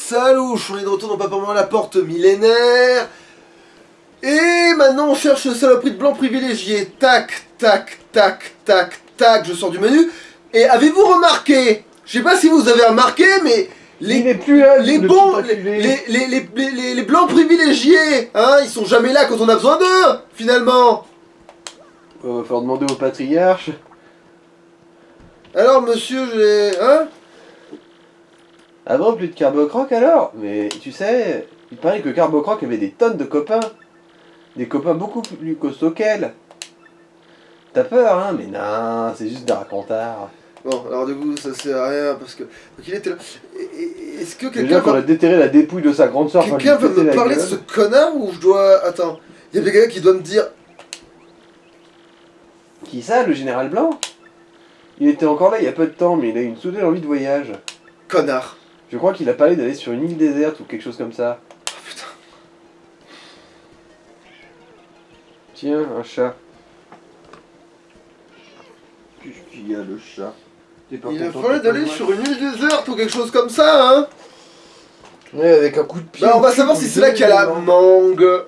Salouche, on est de retour dans Paparman la porte millénaire. Et maintenant on cherche le saloperie de blanc privilégié. Tac, tac, tac, tac, tac, je sors du menu. Et avez-vous remarqué, je sais pas si vous avez remarqué, mais les bons, les blancs privilégiés, hein, ils sont jamais là quand on a besoin d'eux, finalement. Va falloir demander au patriarche. Alors monsieur, hein? Ah bon, plus de Carbocroc alors? Mais tu sais, il paraît que Carbocroc avait des tonnes de copains. Des copains beaucoup plus costauds qu'elle. T'as peur, hein? Mais non, c'est juste des racontards. Bon, alors du coup, ça sert à rien parce que. Donc il était là. Est-ce que quelqu'un. Déjà qu'on a déterré la dépouille de sa grande soeur. Quelqu'un veut me parler de ce connard ou je dois. Attends. Il y a quelqu'un qui doit me dire. Qui ça, le général Blanc? Il était encore là il y a peu de temps, mais il a eu une soudaine envie de voyage. Connard. Je crois qu'il a parlé d'aller sur une île déserte ou quelque chose comme ça. Oh putain. Tiens, un chat. Qu'est-ce qu'il y a, le chat? Il a fallu d'aller sur une île déserte ou quelque chose comme ça, hein? Ouais, avec un coup de pied. Bah, on va savoir si c'est là qu'il y a la mangue.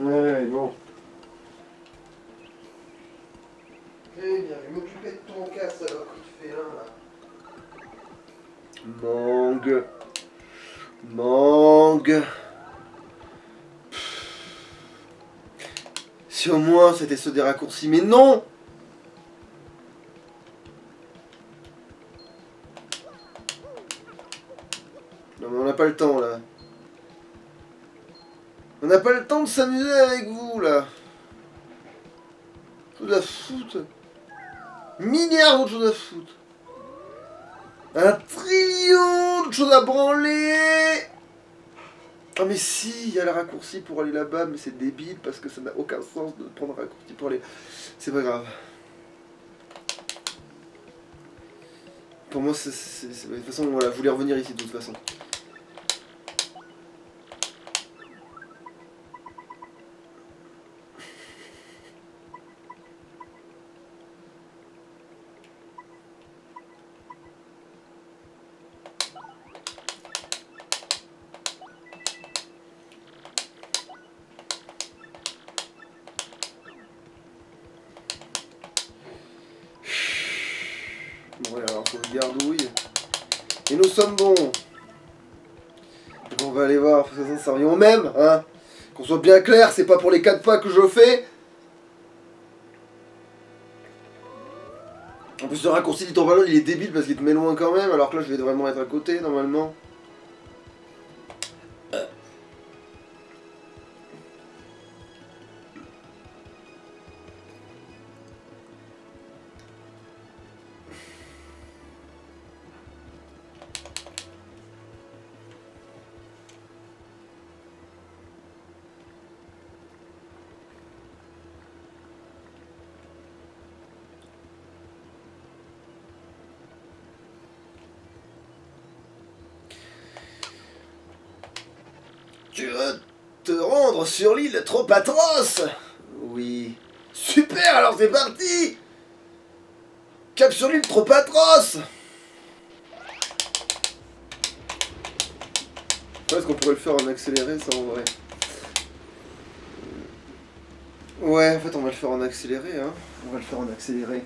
Ouais, bon. Eh bien, je vais m'occuper de ton cas, salope, il te fait un là. Mangue. Mangue. Si au moins c'était ceux des raccourcis, mais non! Non mais on n'a pas le temps là. On n'a pas le temps de s'amuser avec vous là. Chose à foutre. Milliards d'autres choses à foutre. Un trillion d'autres choses à branler. Ah mais si, il y a le raccourci pour aller là-bas, mais c'est débile parce que ça n'a aucun sens de prendre un raccourci pour aller... C'est pas grave. Pour moi, de toute façon, voilà, je voulais revenir ici de toute façon. Bon, alors, sauvegardouille. Et nous sommes bons. Donc on va aller voir, parce que ça revient au même, hein. Qu'on soit bien clair, c'est pas pour les 4 pas que je fais. En plus, le raccourci du temps ballon, il est débile parce qu'il te met loin quand même, alors que là, je vais vraiment être à côté, normalement. Tu veux te rendre sur l'île trop atroce? Oui. Super, alors c'est parti! Cap sur l'île trop atroce! Est-ce qu'on pourrait le faire en accéléré, ça en vrai? Ouais, en fait on va le faire en accéléré, hein. On va le faire en accéléré.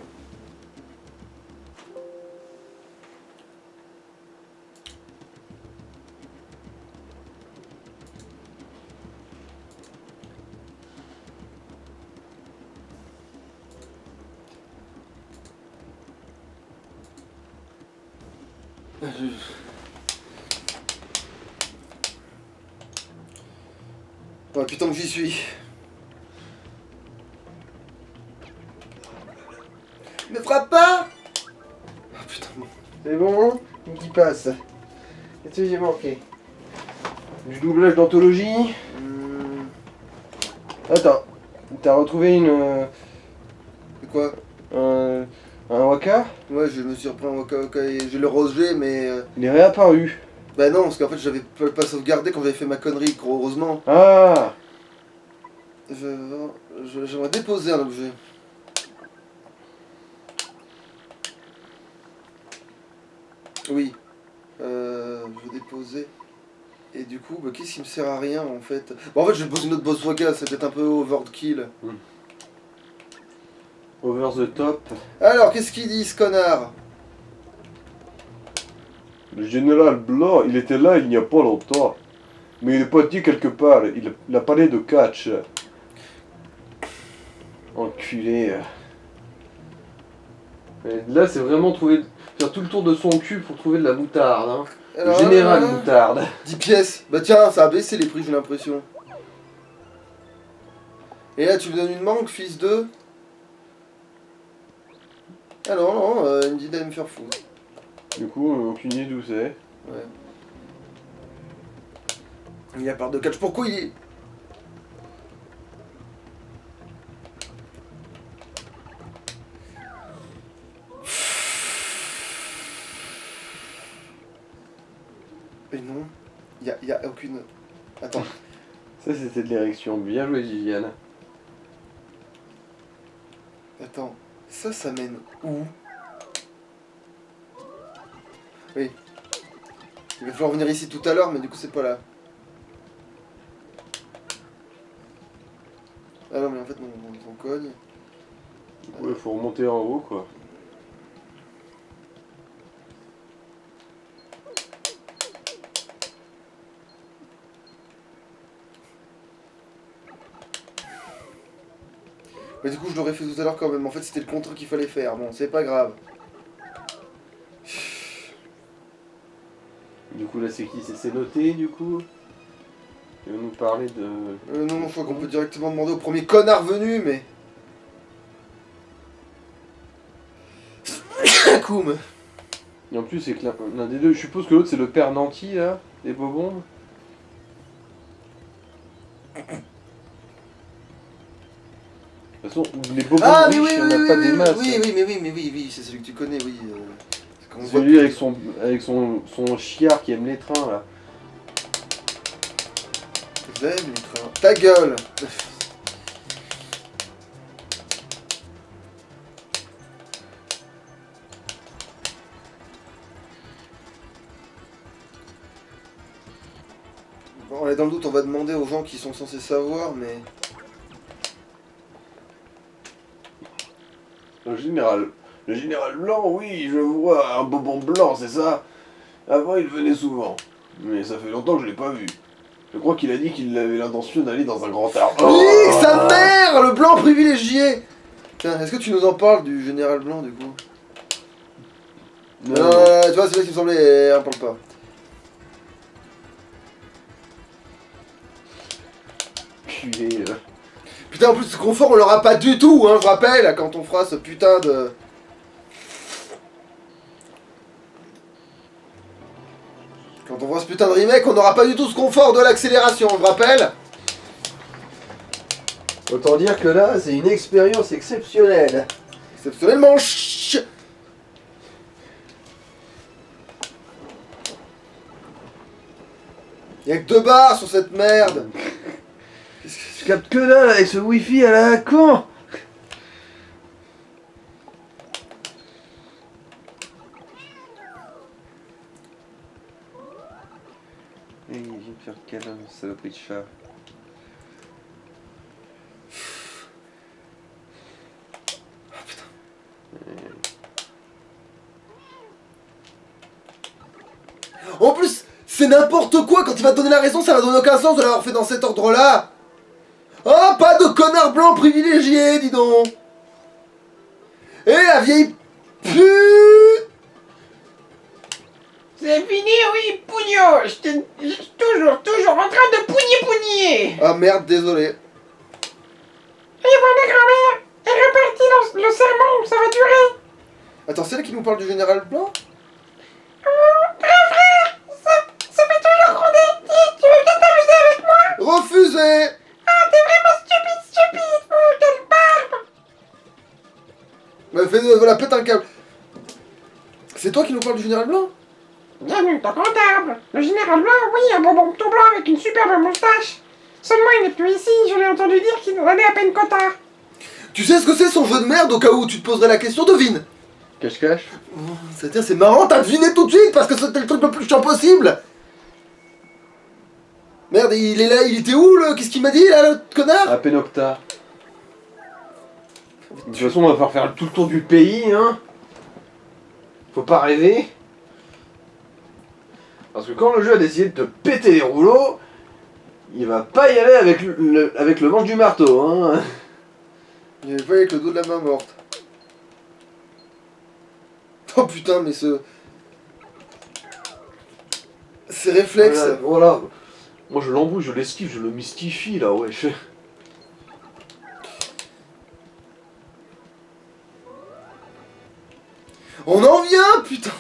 Ouais, putain que j'y suis. Ne frappe pas! Ah putain, bon. C'est bon, qui passe. Qu'est-ce que j'ai manqué? Du doublage d'anthologie. Attends, t'as retrouvé une... C'est quoi? Un waka? Ouais, je me suis repris un waka waka et j'ai le rosé, mais... Il est réapparu. Bah non, parce qu'en fait j'avais pas sauvegardé quand j'avais fait ma connerie, heureusement. Ah! J'aimerais déposer un objet. Oui. Je vais déposer. Et du coup, bah, qu'est-ce qui me sert à rien en fait? Bon, en fait, je vais poser une autre boss vocale, c'est peut-être un peu overkill. Over the top. Alors, qu'est-ce qu'il dit ce connard? Le général Blanc, il était là il n'y a pas longtemps. Mais il est pas dit quelque part. Il a parlé de catch. Enculé. Et là, c'est vraiment faire tout le tour de son cul pour trouver de la moutarde. Hein. Le général moutarde. 10 pièces. Bah tiens, ça a baissé les prix, j'ai l'impression. Et là, tu me donnes une manque, fils de... Ah non, non, il me dit d'aller me faire foutre. Du coup, aucune idée d'où c'est. Ouais. Il a part de catch. Pourquoi il est... Mais non, y a aucune... Attends. Ça, c'était de l'érection. Bien joué, Viviane. Attends. Ça mène où? Oui. Il va falloir venir ici tout à l'heure, mais du coup c'est pas là. Ah non, mais en fait, non, on cogne. Du coup, il faut remonter en haut, quoi. Mais du coup, je l'aurais fait tout à l'heure quand même. En fait, c'était le contrat qu'il fallait faire. Bon, c'est pas grave. Du coup, là, c'est qui? C'est noté, du coup? Il va nous parler de... Non, je crois qu'on peut directement demander au premier connard venu, mais... Koum. Et en plus, c'est que l'un des deux... Je suppose que l'autre, c'est le père Nanti, là, des bobombes. De toute façon, les bobombes Ah, mais riches, oui, il n'y en a pas des masses. oui, c'est celui que tu connais, oui. Qu'on voit Celui avec son chiard qui aime les trains, là. J'aime les trains. Ta gueule. Bon, allez, dans le doute, on va demander aux gens qui sont censés savoir, mais... Le général Blanc, oui, je vois, un bobon blanc, c'est ça. Avant, il venait souvent. Mais ça fait longtemps que je l'ai pas vu. Je crois qu'il a dit qu'il avait l'intention d'aller dans un grand arbre. Nique sa mère, le blanc privilégié. Tiens, est-ce que tu nous en parles du général Blanc, du coup? Non, Tu vois, c'est ça qui me semblait, on parle pas. culé, là. Putain, en plus, ce confort, on l'aura pas du tout, hein, je rappelle, quand on fera ce putain de... Quand on fera ce putain de remake, on n'aura pas du tout ce confort de l'accélération, je rappelle. Autant dire que là, c'est une expérience exceptionnelle. Exceptionnellement Y'a que 2 barres sur cette merde. Je capte que dalle avec ce wifi à la con. Et il vient me faire câlin, saloperie de chat. En plus, c'est n'importe quoi, quand il va te donner la raison, ça va donner aucun sens de l'avoir fait dans cet ordre-là. Oh, pas de connard blanc privilégié, dis donc. Et la vieille pute. C'est fini, oui, Pougno. J'étais toujours en train de pougner. Ah merde, désolé. Et voilà, grand-mère. Elle est repartie le sermon, ça va durer. Attends, c'est elle qui nous parle du général Blanc? Grand frère, ça fait toujours gronder. Tu veux bien t'amuser avec moi? Refusé. Ah, t'es vraiment stupide. Oh, quelle barbe. Mais fais voilà, pète un câble. C'est toi qui nous parle du général Blanc? Bienvenue dans comptable. Le général Blanc, oui, un bonbon tout blanc avec une superbe moustache. Seulement, il n'est plus ici. Je l'ai entendu dire qu'il nous donnait à peine quota. Tu sais ce que c'est son jeu de merde au cas où tu te poserais la question, devine. Cache-cache. C'est-à-dire, c'est marrant, t'as deviné tout de suite parce que c'était le truc le plus chiant possible. Merde, il est là, il était où le... Qu'est-ce qu'il m'a dit là, le connard? À Penocta. De toute façon, on va faire tout le tour du pays, hein. Faut pas rêver. Parce que quand le jeu a décidé de te péter les rouleaux, il va pas y aller avec le manche du marteau, hein. Il est pas avec le dos de la main morte. Oh putain, mais ce... Ces réflexes... Voilà. Moi je l'embrouille, je l'esquive, je le mystifie là, ouais. On en vient, putain.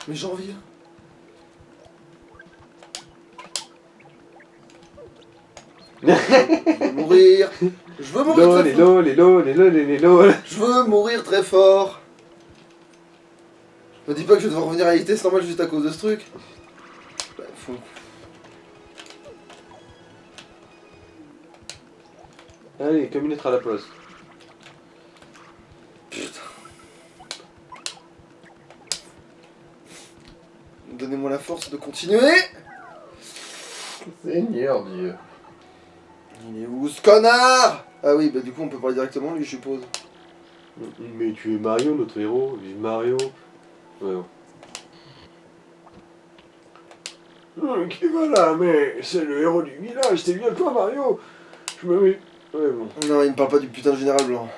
Mais j'en viens. Je veux mourir. Je veux mourir très fort. Je veux mourir très fort. Me dis pas que je vais devoir revenir à la vitesse normale juste à cause de ce truc. Bah, faut... Allez, comme une lettre à la poste. Putain. Donnez-moi la force de continuer. Seigneur Dieu. Il est où ce connard? Ah oui, bah du coup on peut parler directement lui, je suppose. Mais tu es Mario, notre héros. Vive Mario. Ouais. Ok, voilà, mais c'est le héros du village, c'est bien toi, Mario. Je me mets. Ouais, bon. Non, il me parle pas du putain de général blanc.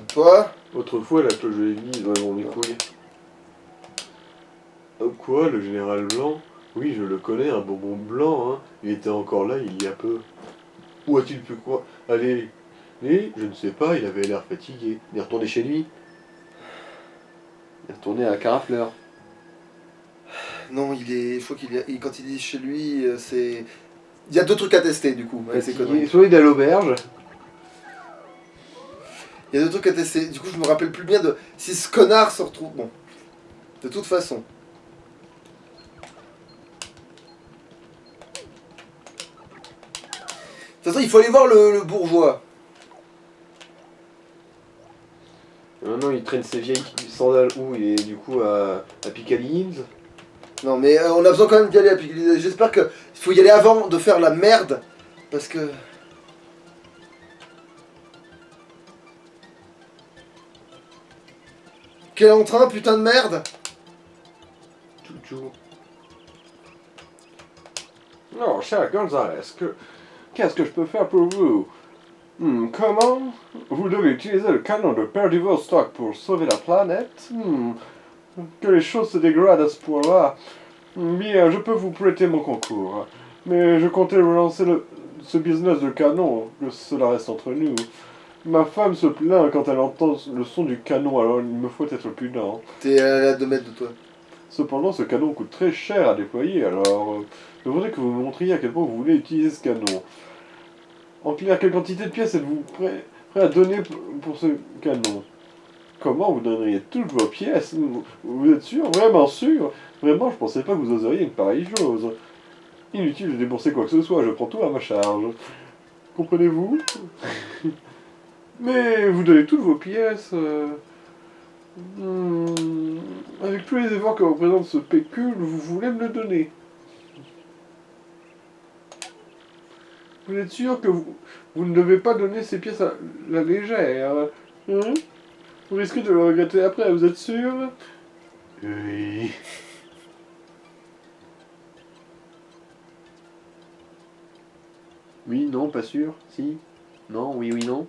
Toi? Autrefois, la cloche de l'église, ouais, bon, mes couilles. Oh, quoi, le général blanc? Oui, je le connais, un bonbon blanc, hein. Il était encore là il y a peu. Où a-t-il pu quoi? Allez. Et, je ne sais pas, il avait l'air fatigué. Il est retourné chez lui. Il est retourné à Carafleur. Non, il est. Je crois qu'il est. Quand il est chez lui, c'est. Il y a deux trucs à tester du coup, avec ces conneries. Soit il est à l'auberge. Il y a deux trucs à tester. Du coup, je me rappelle plus bien de. Si ce connard se retrouve. Bon. De toute façon. De toute façon, il faut aller voir le bourgeois. Non, il traîne ses vieilles sandales où? Il est du coup à Piccadilly. Non, mais on a besoin quand même d'y aller à Piccadilly. J'espère que. Il faut y aller avant de faire la merde. Parce que. Quel entrain, putain de merde! Chouchou. Non, cher Gonzalez, qu'est-ce que je peux faire pour vous? Comment? Vous devez utiliser le canon de Perdivostock pour sauver la planète? Que les choses se dégradent à ce point-là. Bien, je peux vous prêter mon concours. Mais je comptais relancer ce business de canon, que cela reste entre nous. Ma femme se plaint quand elle entend le son du canon, alors il me faut être prudent. T'es à 2 mètres de toi. Cependant, ce canon coûte très cher à déployer, alors je voudrais que vous me montriez à quel point vous voulez utiliser ce canon. En clair, quelle quantité de pièces êtes-vous prêt à donner pour ce canon? Comment vous donneriez toutes vos pièces? Vous êtes sûr? Vraiment sûr? Vraiment, je pensais pas que vous oseriez une pareille chose. Inutile de débourser quoi que ce soit, je prends tout à ma charge. Comprenez-vous? Mais vous donnez toutes vos pièces... avec tous les efforts que représente ce pécule, vous voulez me le donner? Vous êtes sûr que vous ne devez pas donner ces pièces à la légère, hein? Vous risquez de le regretter après, vous êtes sûr? Oui. Oui, non, pas sûr. Si. Non, oui, oui, non.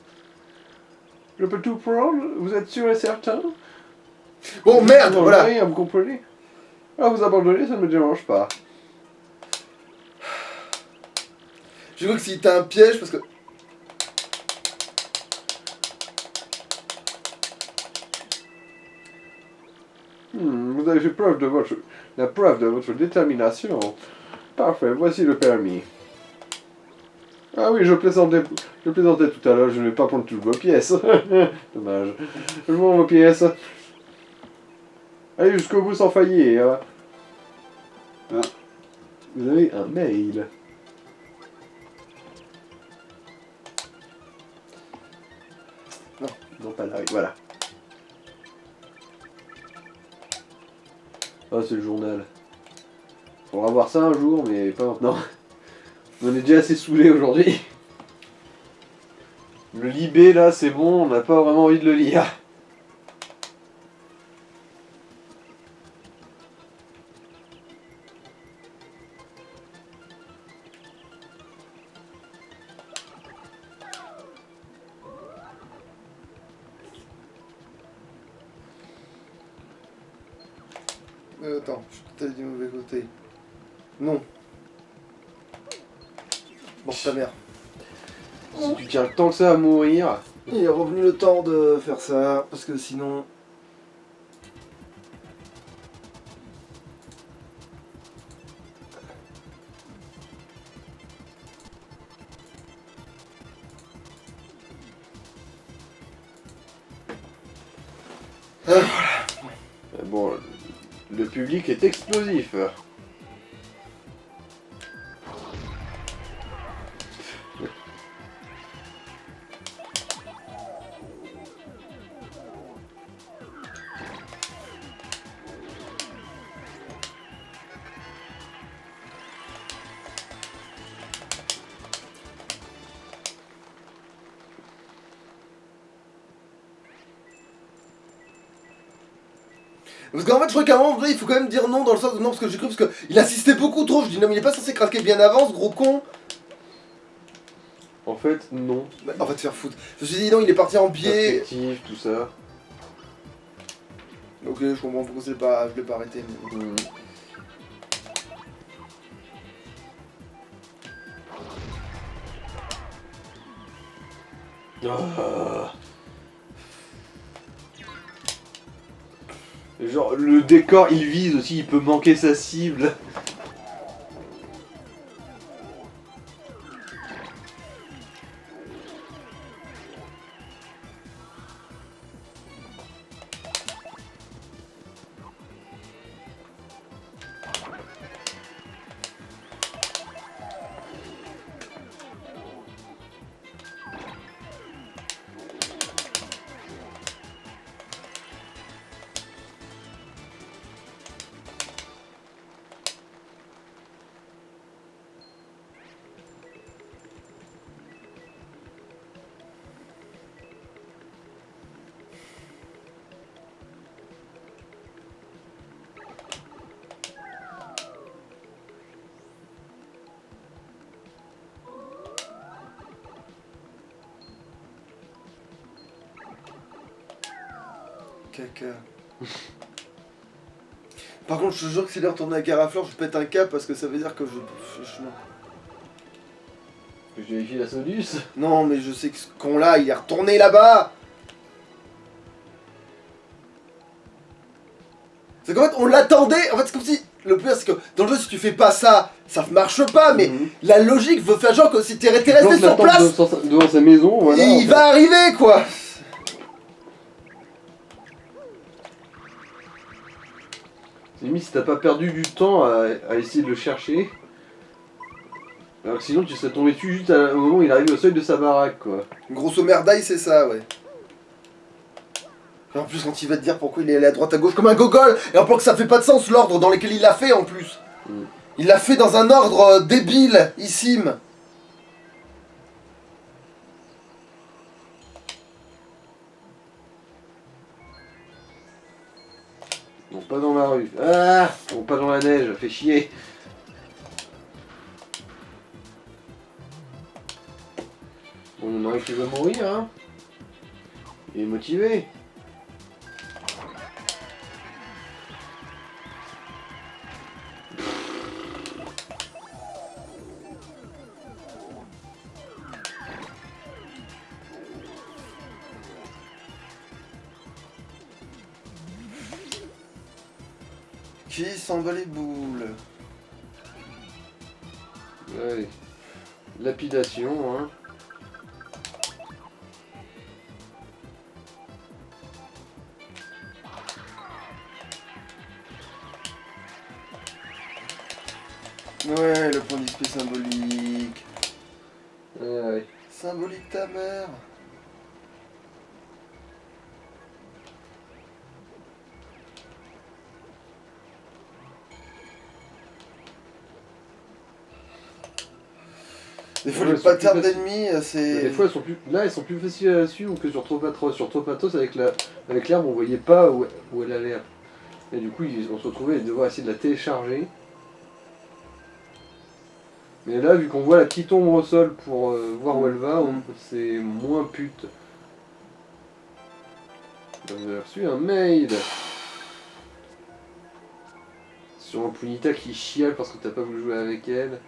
Je peux tout prendre? Vous êtes sûr et certain? Bon, merde, voilà! Rien, vous comprenez? Alors vous abandonnez, ça ne me dérange pas. Je veux que si t'as un piège, parce que. Vous avez fait la preuve de votre détermination. Parfait, voici le permis. Ah oui, je plaisantais tout à l'heure, je ne vais pas prendre toutes vos pièces. Dommage. Je prends vos pièces. Allez jusqu'au bout sans faillir. Hein. Ah. Vous avez un mail. Non. Non, pas là, voilà. Ah, c'est le journal. Faudra voir ça un jour, mais pas maintenant. On est déjà assez saoulés aujourd'hui. Le Libé, là, c'est bon, on n'a pas vraiment envie de le lire. Attends, je suis tout allé du mauvais côté. Non. Bon, ta mère. Si tu tiens tant que ça à mourir... Il est revenu le temps de faire ça, parce que sinon... Bon, le public est explosif. Parce qu'en fait, je crois qu'à un moment, il faut quand même dire non dans le sens de non, parce que j'ai cru, parce qu'il insistait beaucoup trop. Je dis non, mais il est pas censé craquer bien avant, ce gros con. En fait, non. Bah, on va te faire foutre. Je me suis dit non, il est parti en biais. Perspective, tout ça. Ok, je comprends pourquoi c'est pas, je l'ai pas arrêté. Mais... Hmm. Ah. Genre, le décor, il vise aussi, il peut manquer sa cible. Caca. Par contre, je te jure que s'il est retourné à Caraflore, je pète un cap parce que ça veut dire que je fais chemin. Je vérifie la Sodus. Non, mais je sais que ce con-là, il est retourné là-bas. C'est qu'en fait, on l'attendait. En fait, c'est comme si. Le pire, c'est que dans le jeu, si tu fais pas ça, ça marche pas. Mais la logique veut faire genre que si t'es resté sur place, devant sa maison, voilà. il va arriver, quoi. C'est limite si t'as pas perdu du temps à essayer de le chercher. Alors que sinon tu serais tombé dessus juste au moment où il arrive au seuil de sa baraque, quoi. Grosso merdaille, c'est ça, ouais. Et en plus, quand il va te dire pourquoi il est allé à droite à gauche comme un gogol, et en plus que ça fait pas de sens l'ordre dans lequel il l'a fait en plus. Il l'a fait dans un ordre débile, issime. Bon, pas dans la rue. Ah, bon, pas dans la neige, fait chier. Bon, il y en a un qui veut mourir, hein. Il est motivé. Qui s'en bat les boules? Allez. Lapidation, hein. Ouais, le point d'XP symbolique. Ouais. Symbolique ta mère. Des fois, Ouais, les ils sont plus patterns faciles. d'ennemis, Des c'est... fois, elles sont plus faciles à suivre que sur Tropatos. Sur Tropatos, avec l'herbe, on voyait pas où elle allait. Et du coup, on se retrouvait à devoir essayer de la télécharger. Mais là, vu qu'on voit la petite ombre au sol pour voir où elle va, c'est moins pute. Vous avez reçu un mail sur Punita qui chiale parce que t'as pas voulu jouer avec elle.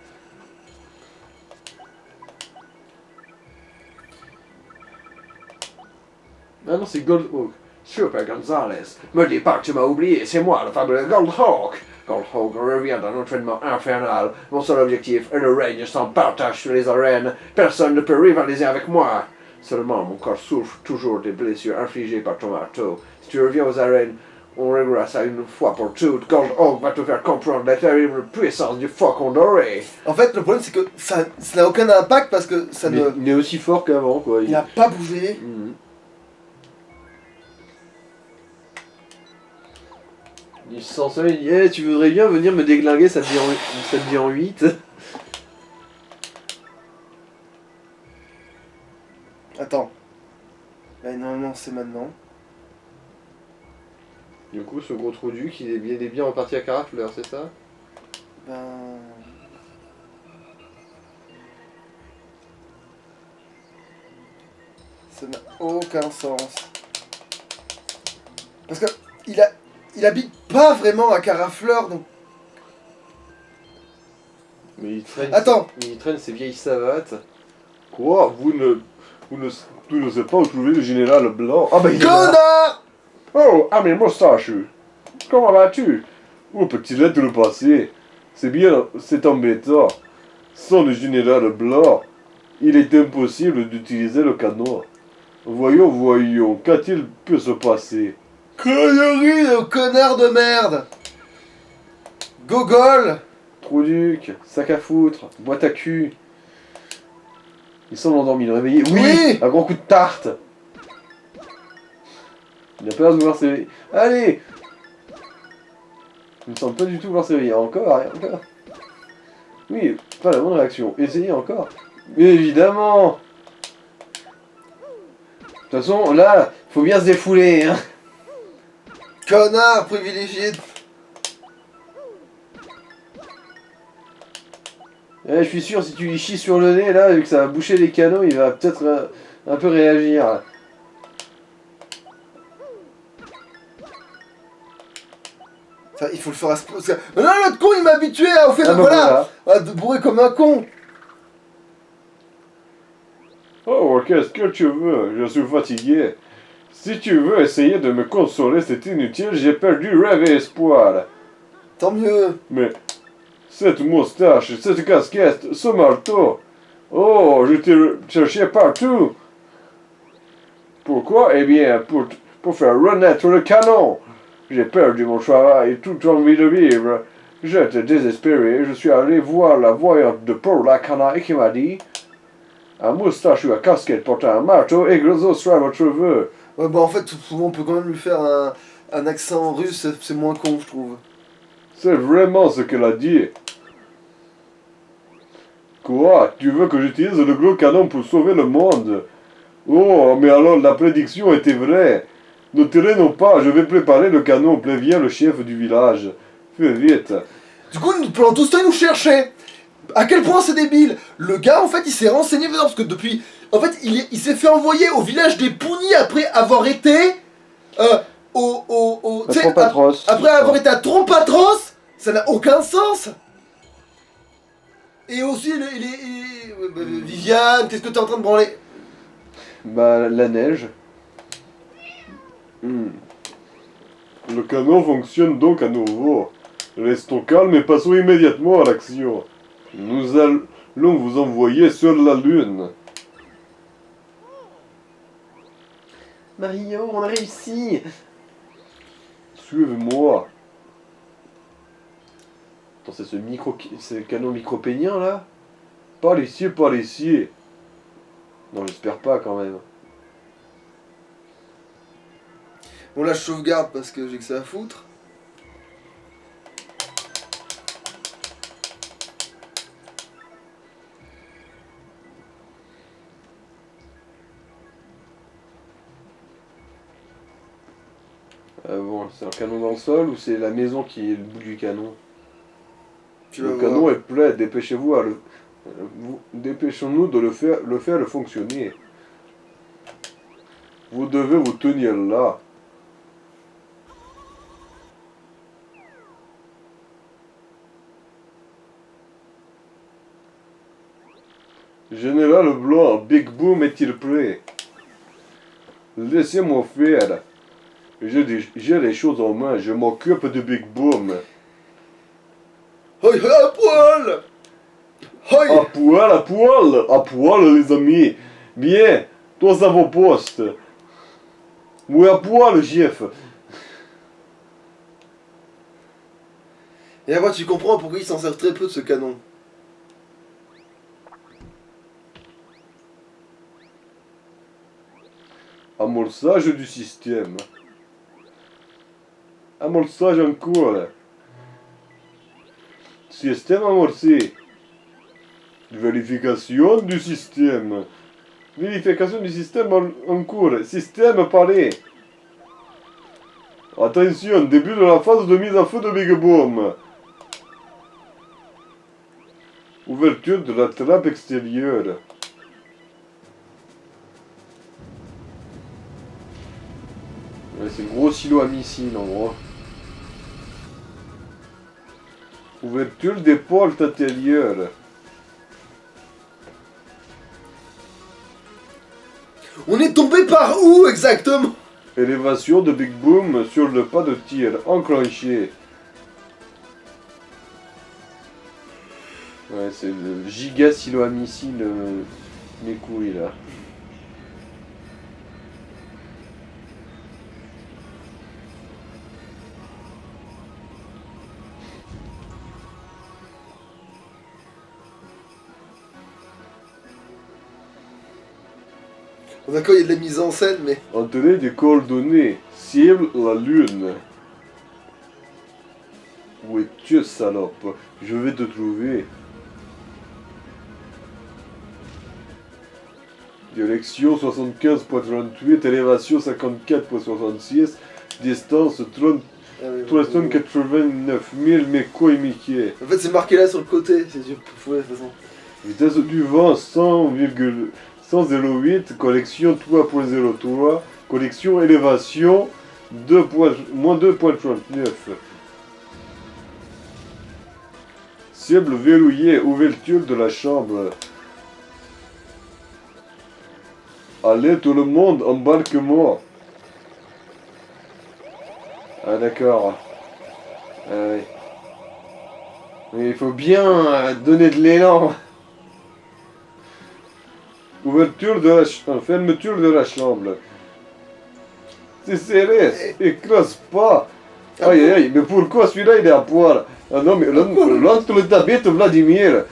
Ah non, c'est Goldhawk. Super Gonzalez, me dis pas que tu m'as oublié, c'est moi, le fabuleux Goldhawk. Goldhawk revient d'un entraînement infernal. Mon seul objectif est le règne sans partage sur les arènes. Personne ne peut rivaliser avec moi. Seulement, mon corps souffre toujours des blessures infligées par ton marteau. Si tu reviens aux arènes, on réglera ça une fois pour toutes. Goldhawk va te faire comprendre la terrible puissance du faucon doré. En fait, le problème, c'est que ça n'a aucun impact parce que ça Mais ne... il est aussi fort qu'avant, quoi. Il n'a pas bougé. Mhm. Il se sent seul, il dit hey, tu voudrais bien venir me déglinguer, ça te dit en 8. Attends. Non, c'est maintenant. Du coup, ce gros trou duc, il est bien reparti à Carafleur, c'est ça? Ben... Ça n'a aucun sens. Parce que il habite pas vraiment à Carafleur, donc... Mais Attends. il traîne ses vieilles savates. Quoi? Tu ne sais pas où trouver le général Blanc? Ah bah il est là. Connard! Oh, ami moustachu. Comment vas-tu? Oh, petit lettre le passé. C'est embêtant. Sans le général Blanc, il est impossible d'utiliser le canon. Voyons, qu'a-t-il pu se passer? Connerie de connard de merde! Gogol! Trou duc, sac à foutre, boîte à cul. Il semble endormi, le réveiller. Oui Un grand coup de tarte. Il a peur de vouloir s'éveiller. Allez. Il ne semble pas du tout vouloir s'éveiller. Encore. Oui, pas la bonne réaction. Essayez encore. Mais évidemment. De toute façon, là, faut bien se défouler. Hein. Connard privilégié! Je suis sûr, si tu lui chies sur le nez, là, vu que ça va boucher les canaux, il va peut-être un peu réagir. Ça, il faut le faire à ce point. Non, l'autre con, il m'a habitué au fait de... Ah bah voilà! De bourrer comme un con! Oh, qu'est-ce que tu veux? Je suis fatigué. Si tu veux essayer de me consoler, c'est inutile, j'ai perdu rêve et espoir. Tant mieux! Mais cette moustache, cette casquette, ce marteau. Oh, je t'ai cherché partout. Pourquoi? Eh bien, pour faire renaître le canon. J'ai perdu mon travail et toute envie de vivre. J'étais désespéré, je suis allé voir la voyante de Paula Canaille qui m'a dit un moustache ou à casquette portant un marteau et gros os sera votre cheveu. Ouais, bah en fait, souvent on peut quand même lui faire un accent russe, c'est moins con, je trouve. C'est vraiment ce qu'elle a dit. Quoi? Tu veux que j'utilise le gros canon pour sauver le monde? Oh, mais alors la prédiction était vraie. Ne traînons pas, je vais préparer le canon, prévient le chef du village. Fais vite. Du coup, pendant tout ce temps, il nous cherchait. À quel point c'est débile. Le gars, en fait, il s'est renseigné, parce que depuis... En fait, il s'est fait envoyer au village des Pounis après avoir été... tu sais, Trompatros. après avoir été à Trompatros. Ça n'a aucun sens. Et aussi, Viviane, qu'est-ce que t'es en train de branler? Bah, la neige. Le canon fonctionne donc à nouveau. Restons calmes et passons immédiatement à l'action. Nous allons vous envoyer sur la Lune. Mario, on a réussi. Suivez-moi. Attends, c'est le canon micropénien là? Par ici, par ici. Non, j'espère pas quand même. Bon, là, je sauvegarde parce que j'ai que ça à foutre. Bon, c'est un canon dans le sol ou c'est la maison qui est le bout du canon? Tu vas Le voir. canon est plein, dépêchez-vous dépêchons-nous de le faire fonctionner. Vous devez vous tenir là. Général Blanc, Big Boom est-il prêt? Laissez-moi faire. J'ai les choses en main, je m'occupe de Big Boom. Hoi, hoi, à poil. Hoi. À poil les amis. Bien, tous à vos postes. Oui, à poil, chef. Et après, tu comprends pourquoi il s'en sert très peu de ce canon. Amorçage du système. Amorçage en cours. Système amorcé. Vérification du système. Vérification du système en cours. Système paré. Attention, début de la phase de mise à feu de Big Boom. Ouverture de la trappe extérieure. Ouais, c'est gros silo à missiles en gros. Ouverture des portes intérieures. On est tombé par où exactement? Élévation de Big Boom sur le pas de tir enclenché. Ouais, c'est le giga silo à missiles, mes couilles là. D'accord, il y a de la mise en scène, mais... Entrée des coordonnées. Cible la lune. Où es-tu, salope? Je vais te trouver. Direction 75.38, élévation 54.66, distance 30 Ah, oui, 389 000 méco et Mickey. En fait, c'est marqué là sur le côté, c'est dur. Ouais, de toute façon. Vitesse du vent 100,108, collection 3.03, collection élévation moins 2.39. Cible verrouillée, ouverture de la chambre. Allez tout le monde, embarque-moi. Ah d'accord. Ah oui. Mais il faut bien donner de l'élan. Ouverture de la fermeture de la chambre. C'est serré, écrase pas. Ah Aïe bon? aïe aïe, mais pourquoi celui-là il est à poil? Ah non mais lance le tapis Vladimir.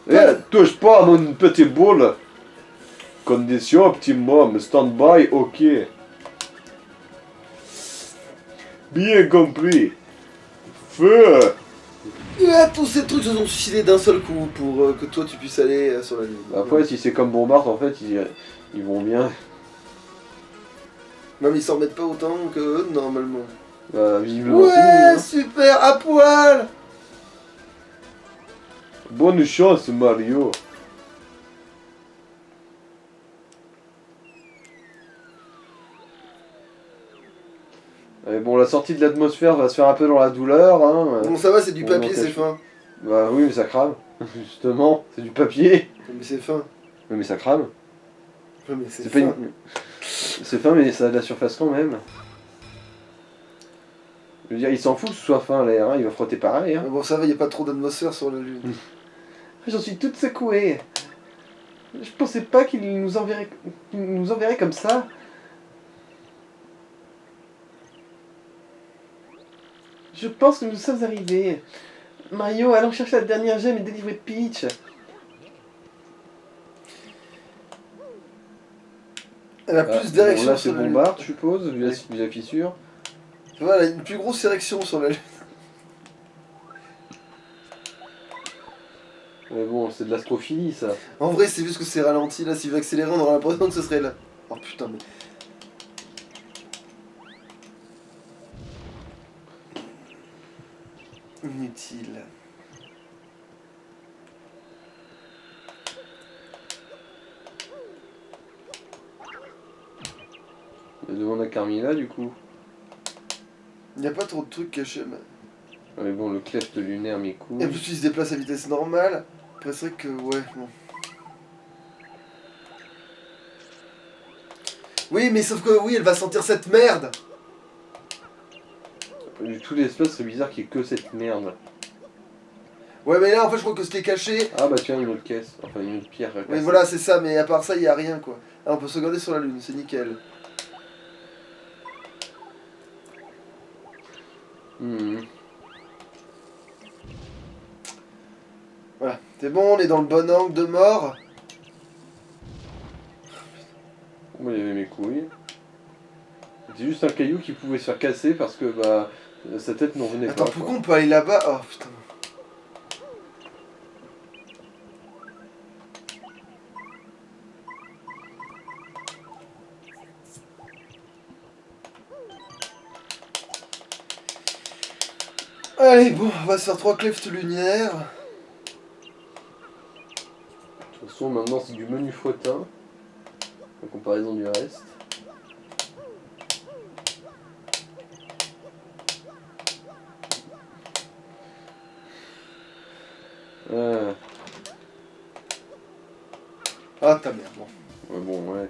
Eh, touche pas à mon petit boule. Condition optimum, stand-by, ok. Bien compris. Feu. Ah, tous ces trucs se sont suicidés d'un seul coup pour que toi tu puisses aller sur la ligne. Après, si c'est comme Bombard, en fait, ils vont bien. Même ils s'en mettent pas autant que eux, normalement. Bah, visiblement, Ouais, c'est super, à poil. Bonne chance Mario. Mais bon, la sortie de l'atmosphère va se faire un peu dans la douleur, hein. Bon, ça va, c'est du On papier, en c'est cache- fin. Bah oui, mais ça crame. Justement, c'est du papier. Mais c'est fin. Mais ça crame. Ouais, mais c'est C'est fin. pas une... C'est fin, mais ça a de la surface quand même. Je veux dire, il s'en fout que ce soit fin l'air, hein. Il va frotter pareil, hein. Mais bon, ça va, y a pas trop d'atmosphère sur la Lune. J'en suis toute secouée. Je pensais pas qu'il nous enverrait comme ça. Je pense que nous sommes arrivés. Mario, allons chercher la dernière gemme et délivrer Peach. Elle a plus d'érection Là, c'est sur la Lune. Bombard, je suppose, vu la, Oui. vu la fissure. Tu vois, elle a une plus grosse érection sur la Lune. Mais bon, c'est de l'astrophilie, ça. En vrai, c'est juste que c'est ralenti. Là, s'il veut accélérer, on aura l'impression que ce serait là. Oh putain, mais. Inutile. Demande à Carmilla du coup. Il n'y a pas trop de trucs cachés. Mais bon, le cleft lunaire m'y coûte. Et en plus, il se déplace à vitesse normale. Après, c'est vrai que, ouais, bon. Oui, mais sauf que, oui, elle va sentir cette merde. Du tout l'espace, c'est bizarre qu'il y ait que cette merde. Ouais, mais là, en fait, je crois que ce qui est caché... Ah bah tiens, une autre caisse. Enfin, une autre pierre. Oui, voilà, c'est ça, mais à part ça, il n'y a rien, quoi. Ah, on peut sauvegarder sur la lune, c'est nickel. Voilà, c'est bon, on est dans le bon angle de mort. Moi, il y avait mes couilles. C'est juste un caillou qui pouvait se faire casser parce que bah sa tête n'en venait Attends, pas. pourquoi on peut aller là-bas? Oh, putain. Allez, bon, on va se faire 3 clefts lunaires. De toute façon, maintenant c'est du menu x1 en comparaison du reste. Ah, ta mère, bon. Ouais, bon, ouais.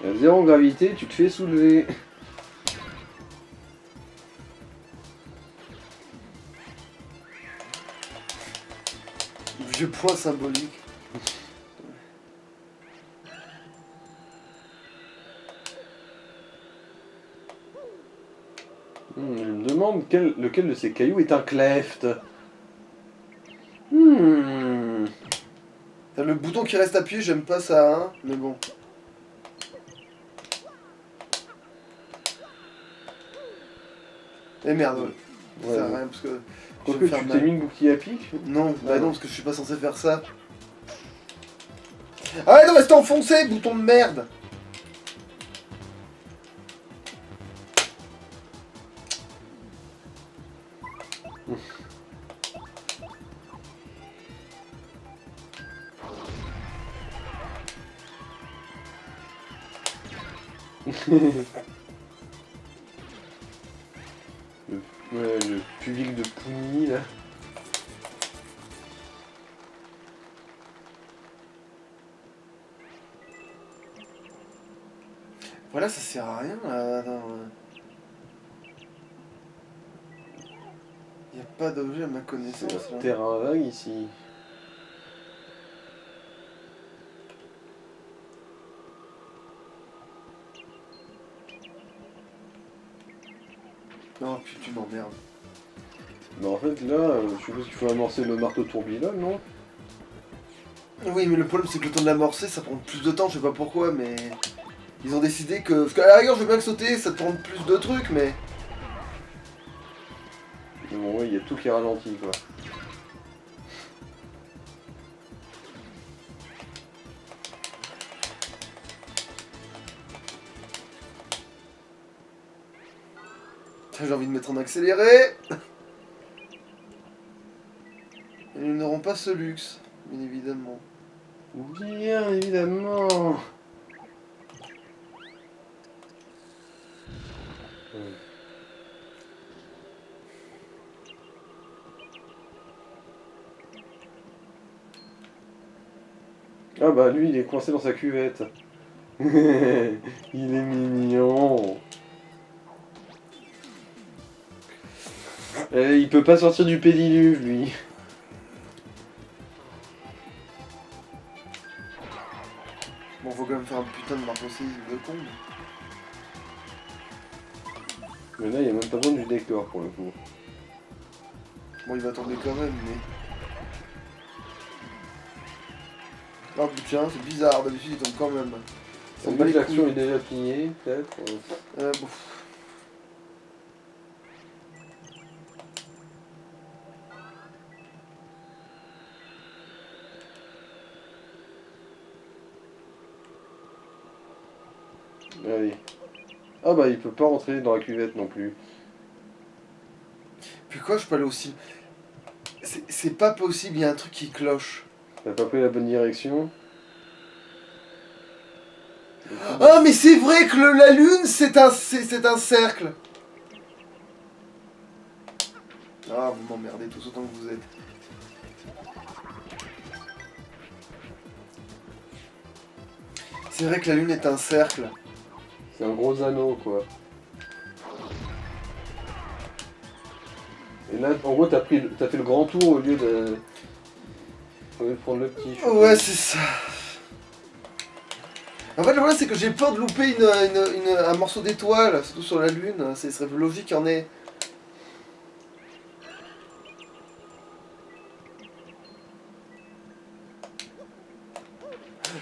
À 0 gravité, tu te fais soulever. Vieux point symbolique. Je me demande lequel de ces cailloux est un cleft. Le bouton qui reste appuyé, j'aime pas ça, hein, mais bon. Eh merde, ouais. Ça Ouais, sert à bon. rien parce que. Quoi je que vais me tu faire t'es mal. mis une bouclier à pic. Non, bah Ah non, non. parce que je suis pas censé faire ça. Arrête de rester enfoncé, bouton de merde! Le public de Pougny là. Voilà, ça sert à rien là. Y a pas d'objet à ma C'est connaissance un là. terrain vague ici. Oh putain, tu m'emmerdes. Mais en fait là, je suppose qu'il faut amorcer le marteau tourbillon, non? Oui, mais le problème c'est que le temps de l'amorcer ça prend plus de temps, je sais pas pourquoi, mais. Ils ont décidé que. Parce qu'à la rigueur, je veux bien que sauter, ça te prend plus de trucs, mais. Mais bon, ouais, il y a tout qui ralentit quoi. J'ai envie de mettre en accéléré. Et ils n'auront pas ce luxe, bien évidemment. Bien évidemment. Ah bah lui il est coincé dans sa cuvette. Il est mignon. Il peut pas sortir du pédiluve lui. Bon, faut quand même faire un putain de marteau séisme de con. Mais là il y a même pas besoin du décor pour le coup. Bon, il va tomber quand même, mais. Oh putain, c'est bizarre, d'habitude il tombe quand même. Ça me bat les L'action couilles. est déjà pliée, peut-être. Bon. Ah bah il peut pas rentrer dans la cuvette non plus. Puis quoi, je peux aller aussi... C'est pas possible, il y a un truc qui cloche. T'as pas pris la bonne direction. Ah, mais c'est vrai que la lune, c'est un cercle. Ah, vous m'emmerdez tous autant que vous êtes. C'est vrai que la lune est un cercle. C'est un gros anneau quoi. Et là en gros t'as fait le grand tour au lieu de prendre le petit. Ouais, c'est ça. En fait, le problème, c'est que j'ai peur de louper un morceau d'étoile, surtout sur la lune. Ce serait logique qu'il y en ait.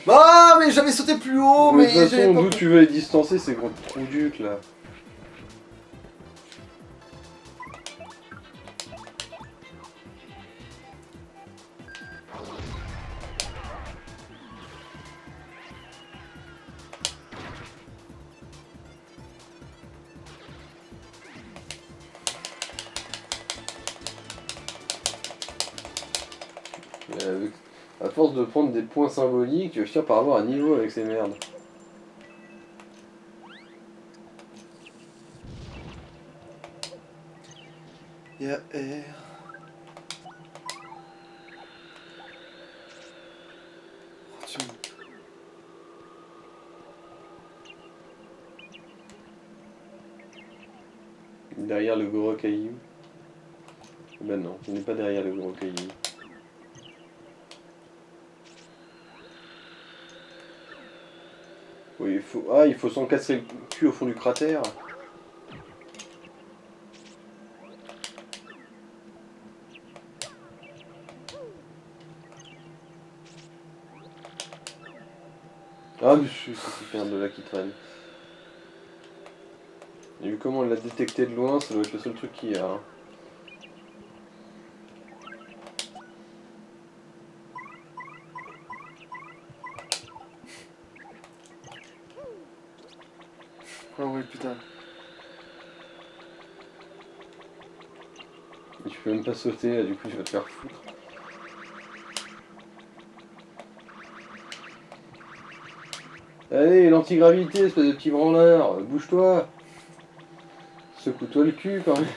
Ah, mais j'avais sauté plus haut, Mais mais de toute j'avais façon pas... d'où tu veux les distancer ces gros trous ducs là. Et à force de prendre des points symboliques, tu vas finir par avoir un niveau avec ces merdes. Il y a R. Oh, tu... Derrière le gros caillou. Ben non, il n'est pas derrière le gros caillou. Oui, il faut s'en casser le cul au fond du cratère. Ah, mais c'est cette merde de là qui traîne. Et vu comment on l'a détecté de loin, ça doit être le seul truc qu'il y a. Hein. Ah ouais, putain. Et tu peux même pas sauter, là, du coup, je vais te faire foutre. Allez, l'antigravité, espèce de petit branleur, bouge-toi. Secoue-toi le cul, quand même.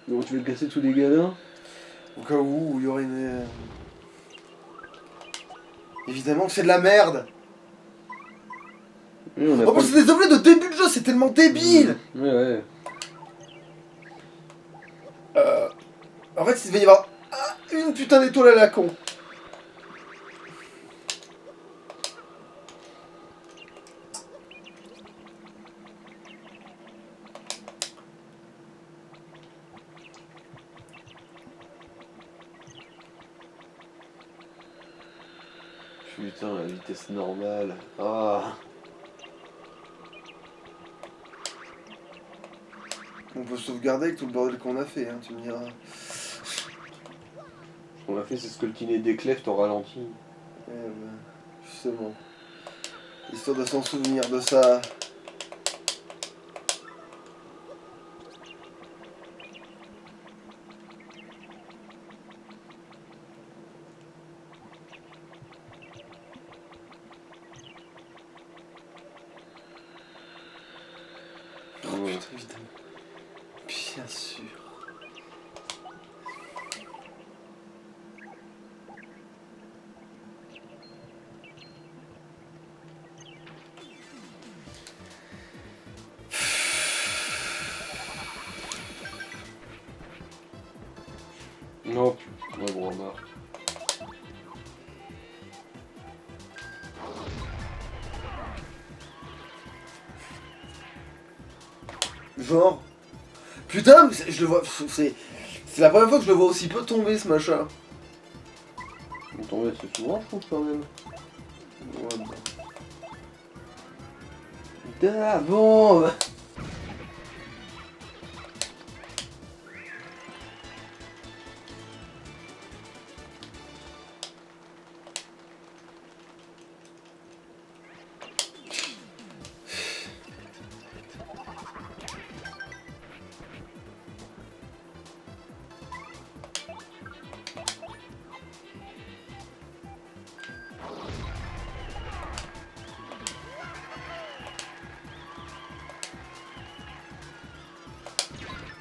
Donc tu veux te casser tous les gadins? Au cas où il y aurait une... Évidemment que c'est de la merde. Oui, on a En pas... plus, c'est des objets de début de jeu, c'est tellement débile. Ouais, ouais. En fait, il devait y avoir une putain d'étoile à la con. Putain, la vitesse normale. Ah. On peut sauvegarder avec tout le bordel qu'on a fait, hein, tu me diras. Ce qu'on a fait, c'est scoltiner des clefs en ralenti. Eh ben, justement. Histoire de s'en souvenir de ça. Oh Ouais. putain, évidemment. Bien sûr. Non, ouais, bon, on a... Genre. Putain, je le vois. C'est la première fois que je le vois aussi peu tomber ce machin. On tombait assez souvent, je trouve, quand même. Ouais, bah. De la bombe.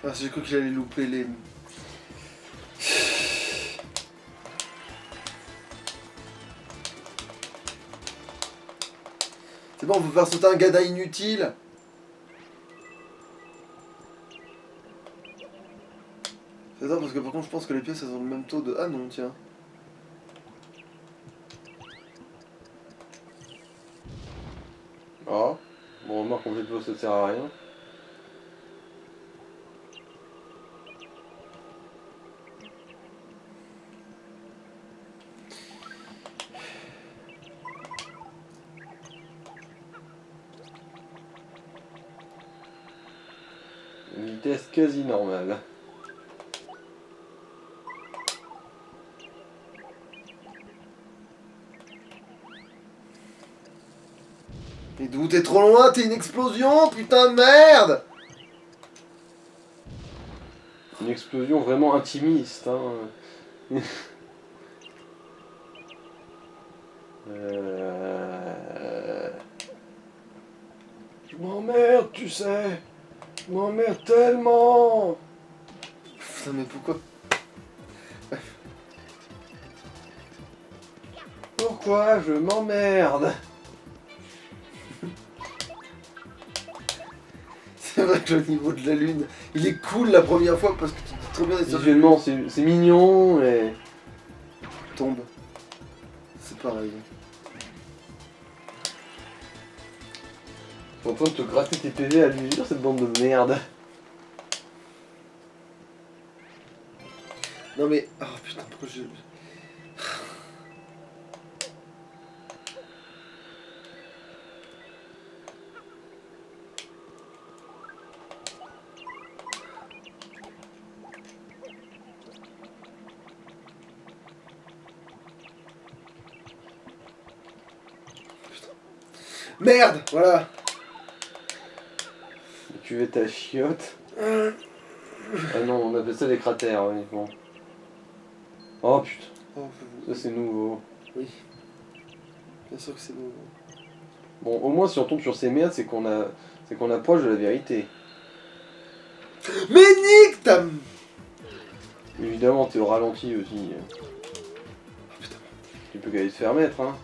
Ah, j'ai cru qu'il allait louper les... C'est bon, on peut faire sauter un gada inutile. C'est ça, parce que par contre je pense que les pièces elles ont le même taux de... Ah non, tiens. Ah. Bon, remarque complètement ça sert à rien. Une vitesse quasi normale. Mais d'où t'es trop loin, t'es une explosion, putain de merde! Une explosion vraiment intimiste, hein. Je m'emmerde, tu sais. Je m'emmerde tellement. Putain, mais pourquoi? Pourquoi je m'emmerde? C'est vrai que le niveau de la lune, il est cool la première fois parce que tu dis trop bien des sur Visuellement, c'est mignon et... tombe. C'est pareil. T'es en train de te gratter tes PV à l'usure, cette bande de merde. Non mais... Oh putain, pourquoi je... Merde, voilà. Tu veux ta chiotte? Ah non, on appelle ça des cratères, honnêtement. Oh putain, Oh, ça c'est nouveau. oui. Bien sûr que c'est beau. Bon, au moins si on tombe sur ces merdes, c'est qu'on approche de la vérité. Mais nique ta... Évidemment, t'es au ralenti aussi. Tu peux qu'à aller te faire mettre, hein.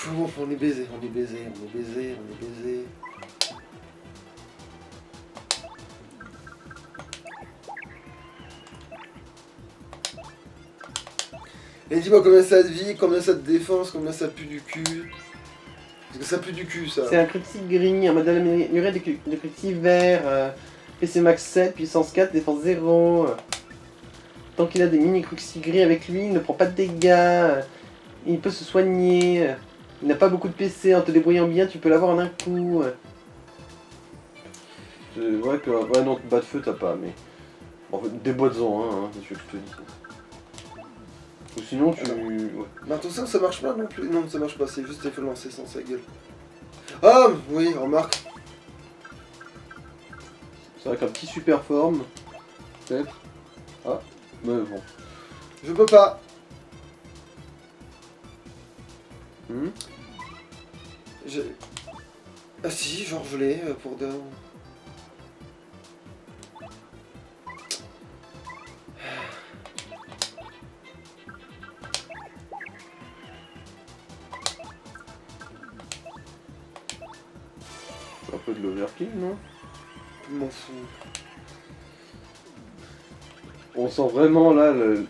Bon, on est baisé, on est baisé, on est baisé, on est baisé. Et dis-moi combien ça de vie, combien ça de défense, combien ça pue du cul. Parce que ça pue du cul ça. C'est un Cruxy gris, un modèle amélioré de Cruxy vert, PC Max 7, puissance 4, défense 0. Tant qu'il a des mini Cruxy gris avec lui, il ne prend pas de dégâts, il peut se soigner, il n'a pas beaucoup de PC, en te débrouillant bien, tu peux l'avoir en un coup. C'est vrai que, ouais non, bas de feu t'as pas, mais... En fait, déboîte-en, hein, c'est ce que je te dis. Ou sinon tu... Alors. Ouais. Mais attention, ça marche pas non plus. Non, ça marche pas, c'est juste il faut lancer sans sa gueule. Ah oui, remarque. C'est vrai qu'un petit super forme, peut-être. Ah, mais bon. Je peux pas. Hmm. Je... Ah si, genre je l'ai pour de... C'est un peu de l'overkill, non? Je m'en fous. On sent vraiment là le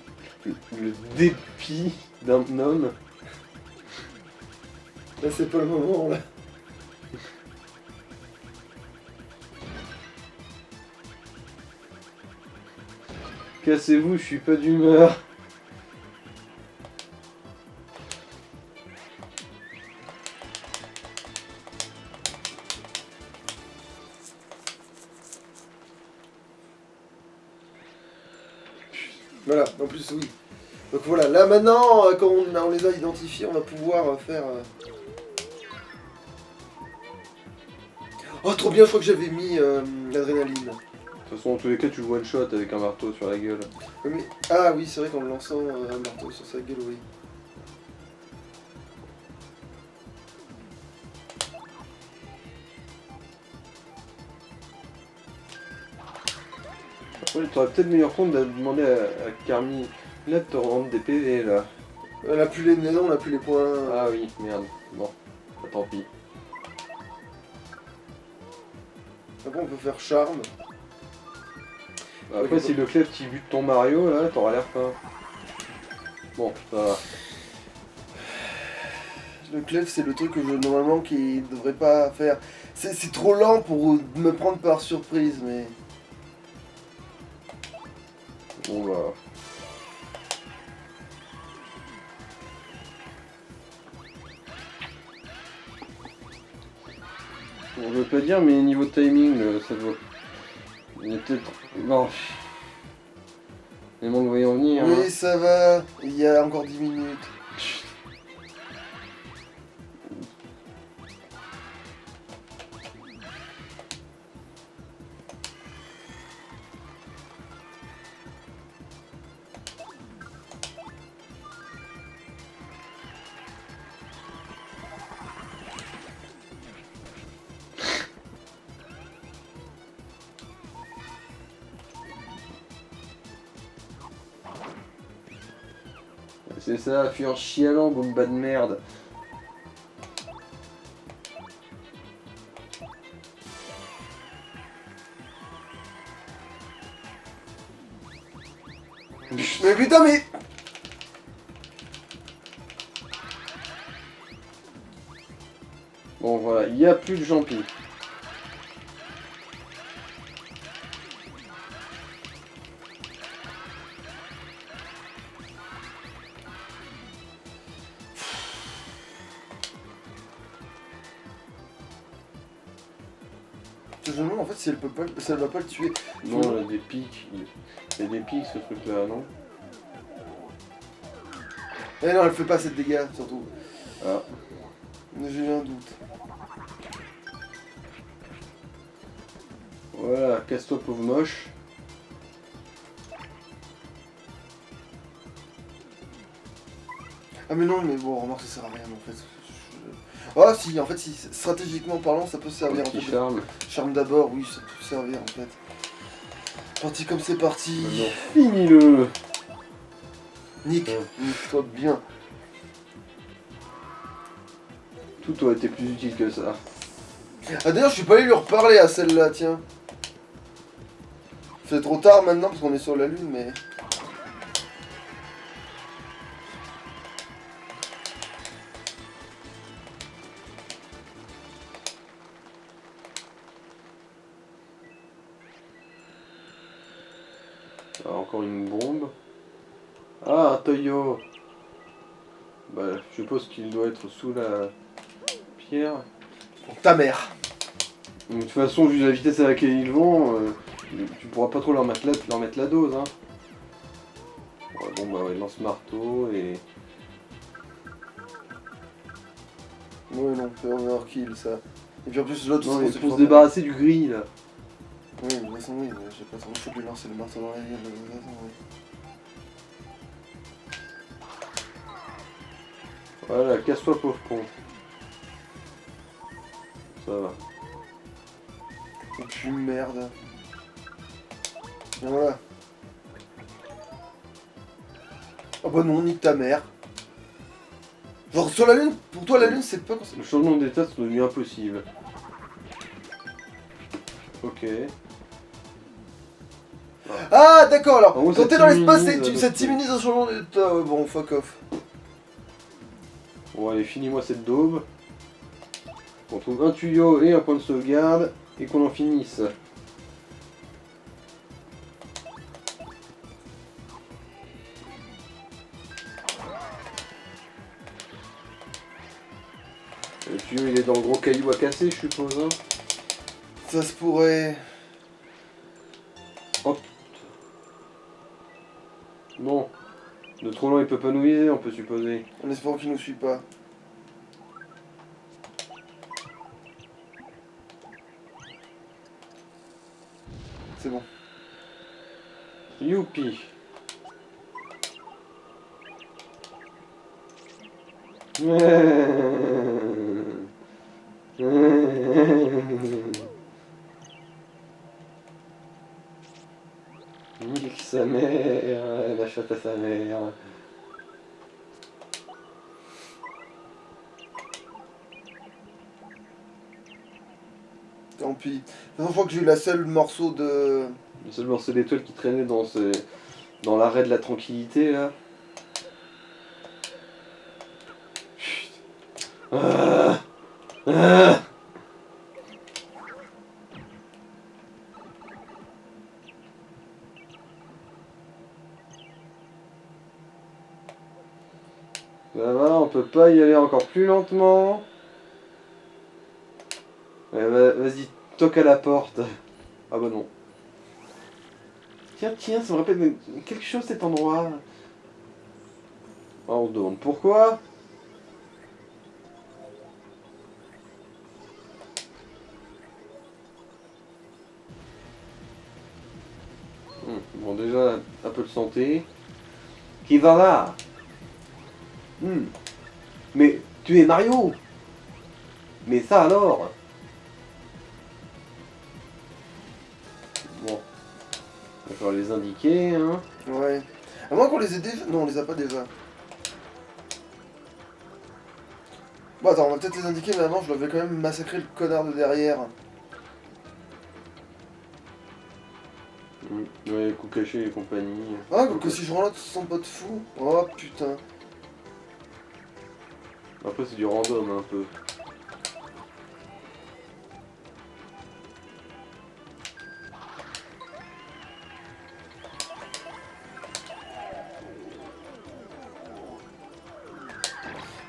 dépit d'un homme. Là c'est pas le moment là. Cassez-vous, je suis pas d'humeur. Voilà, en plus, oui. Donc voilà, là maintenant, quand on les a identifiés, on va pouvoir faire... Oh, trop bien, je crois que j'avais mis l'adrénaline. De toute façon, en tous les cas, tu le one shot avec un marteau sur la gueule. Mais... Ah oui, c'est vrai qu'en le lançant un marteau sur sa gueule, oui. Après, t'aurais peut-être meilleur compte de demander à Carmine là de te rendre des PV là. On n'a plus les... Non, on n'a plus les points... Ah oui, merde. Bon, bah, tant pis. Après, on peut faire charme. Bah, après, si le clef qui bute ton Mario là, t'auras l'air fin. Bon, ça va. Le clef, c'est le truc que normalement qui devrait pas faire. C'est trop lent pour me prendre par surprise, mais... Bon bah. Bon, je veux pas dire, mais niveau timing, ça doit. Il est peut-être. Non. Les manques voyant venir. Oui, Hein. ça va. Il y a encore 10 minutes. C'est ça, fuir en chialant, bomba de merde. Mais putain, mais... Bon voilà, il n'y a plus de jampi. Je me demande en fait si elle peut pas, si elle va pas le tuer. Non, il y a des pics. Il y a des pics ce truc là, non? Eh non, elle fait pas assez de dégâts, surtout. Ah. J'ai eu un doute. Voilà, casse-toi pauvre moche. Ah mais non, mais bon, remarque, ça sert à rien en fait. Ah si, en fait, si, stratégiquement parlant, ça peut servir en Petit fait. charme. Charme d'abord, oui, ça peut servir en fait. Parti comme c'est parti. Maintenant, finis-le. Nick, nique-toi bien. Tout aurait été plus utile que ça. Ah d'ailleurs, je suis pas allé lui reparler à celle-là, tiens. C'est trop tard maintenant parce qu'on est sur la lune, mais... Ah, encore une bombe. Ah, un Toyo. Bah, je suppose qu'il doit être sous la pierre. Ta mère. De toute façon, vu la vitesse à laquelle ils vont, tu pourras pas trop leur mettre la dose. Hein. Ouais, bon, bah, ouais, lance-marteau et... Ouais, non, c'est overkill ça. Et puis en plus, l'autre, Non, c'est mais c'est pour pas- se débarrasser du gris, là. Oui, de toute façon, oui, mais j'ai pas trop le choix de lui lancer le marteau dans la gueule, de toute façon, oui. Voilà, casse-toi, pauvre con. Ça va. Et puis merde. Et voilà. Oh bah non, nique ta mère. Genre sur la lune, pour toi la lune c'est pas... Le changement d'état, c'est devenu impossible. Ok. Ah d'accord alors, En gros, quand ça t'es dans l'espace, t'immunise, ça t'immunise au changement d'état. Ouais, bon, fuck off. Bon, allez, finis-moi cette daube. On trouve un tuyau et un point de sauvegarde, et qu'on en finisse. Le tuyau, il est dans le gros caillou à casser, je suppose. Hein. Ça se pourrait... Hop. Bon. De trop loin, il peut pas nous viser, on peut supposer. En espérant qu'il nous suit pas. C'est bon. Youpi. Nique sa mère, la chatte à sa mère. Tant pis. De toute façon, je crois que j'ai eu la seule morceau de... Le seul morceau d'étoile qui traînait dans l'arrêt de la tranquillité là. Chut. Ah. Ah. Ça va, on peut pas y aller encore plus lentement. Ouais, vas-y, toque à la porte. Ah bah non. Tiens, ça me rappelle quelque chose cet endroit. Ah, on se demande pourquoi. Bon, déjà, un peu de santé. Qui va là? Mais tu es Mario. Mais ça alors? Bon. Il va falloir les indiquer, hein. Ouais. À moins qu'on les ait déjà... Non, on les a pas déjà. Bon, attends, on va peut-être les indiquer, mais avant, je devais quand même massacrer le connard de derrière. Ouais, coup caché et compagnie. Ah, que si je rends là, tu te sens pas de fou. Oh, putain. Après, c'est du random un peu.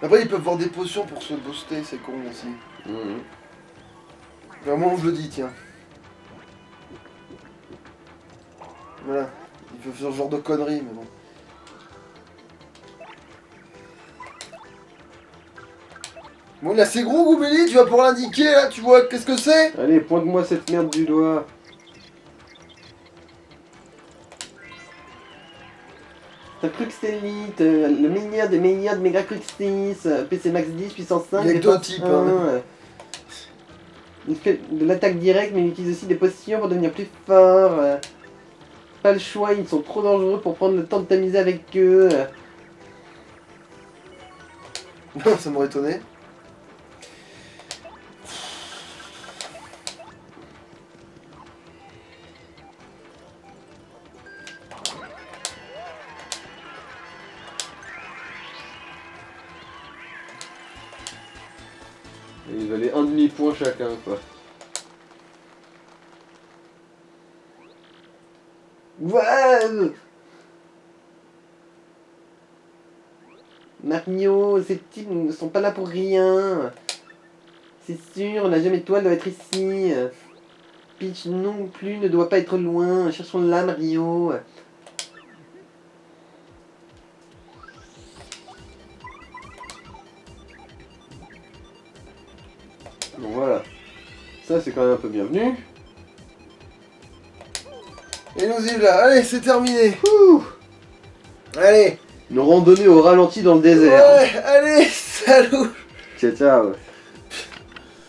Après, ils peuvent voir des potions pour se booster, c'est con aussi. Vraiment, je le dis, tiens. Voilà. Ils peuvent faire ce genre de conneries, mais bon. Bon, là, c'est gros, Goubeli, tu vas pour l'indiquer, là, tu vois, qu'est-ce que c'est? Allez, pointe-moi cette merde du doigt. T'as Cruxtelite, le meilleur des meilleurs de Mega Cruxtis, PC Max 10, puissance 5. Il y a que deux types, hein. Il fait de l'attaque directe, mais il utilise aussi des potions pour devenir plus fort. Pas le choix, ils sont trop dangereux pour prendre le temps de t'amuser avec eux. Non, ça m'aurait étonné. Et ils valaient un demi-point chacun, quoi. Ouais. Mario, ces types ne sont pas là pour rien. C'est sûr, la gemme étoile doit être ici. Peach non plus ne doit pas être loin. Cherchons-la, Mario. Bon voilà. Ça c'est quand même un peu bienvenu. Et nous y là, allez, c'est terminé. Ouh. Allez. Une randonnée au ralenti dans le désert. Ouais, allez, salut. Ciao ciao.